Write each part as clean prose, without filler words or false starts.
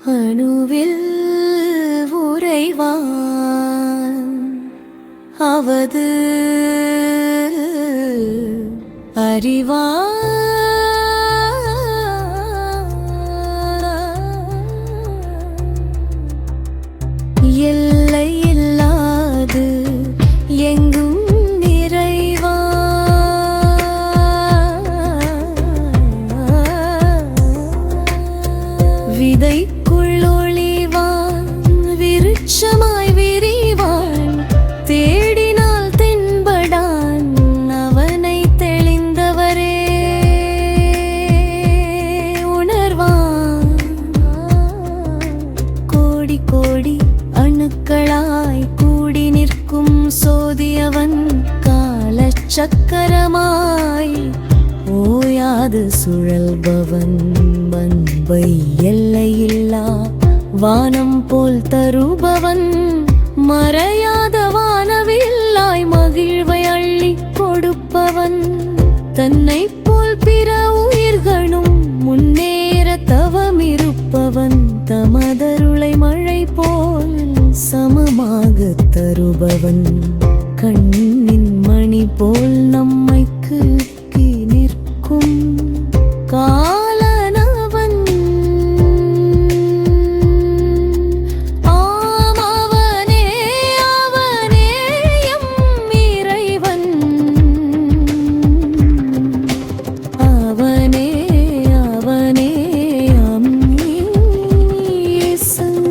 அணுவில் உறைவான் அவது அறிவான் எல்லை இல்லாது எங்கும் நிறைவான் விதைக்குள் ஒளிவான் விருட்சமாய் விரிவான் தேடினால் தென்படான் அவனை தெளிந்தவரே உணர்வான் கோடி கோடி அணுக்களாய் கூடி நிற்கும் சோதியவன் காலச்சக்கரமாய் ஓயாது சுழல்பவன் பண்பை எல்லையில்லா வானம் போல் தருபவன் மறையாத வானவில்லாய் மகிழ்வை அள்ளி கொடுப்பவன் தன்னை போல் பிற உயிர்களும் முன்னேற தவமிருப்பவன் தமதருளை மழை போல் சமமாக தருபவன் கண்ணின் மணி போல் நம்மை கீழ்க்கி நிற்கும் காலனவன் ஆமவனே அவனே எம் இறைவன் அவனே அவனே எம் இயேசன்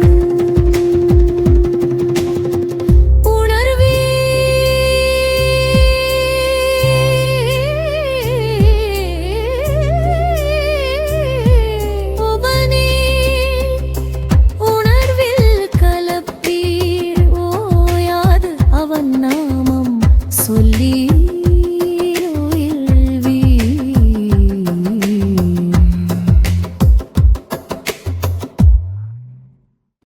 சொல்லி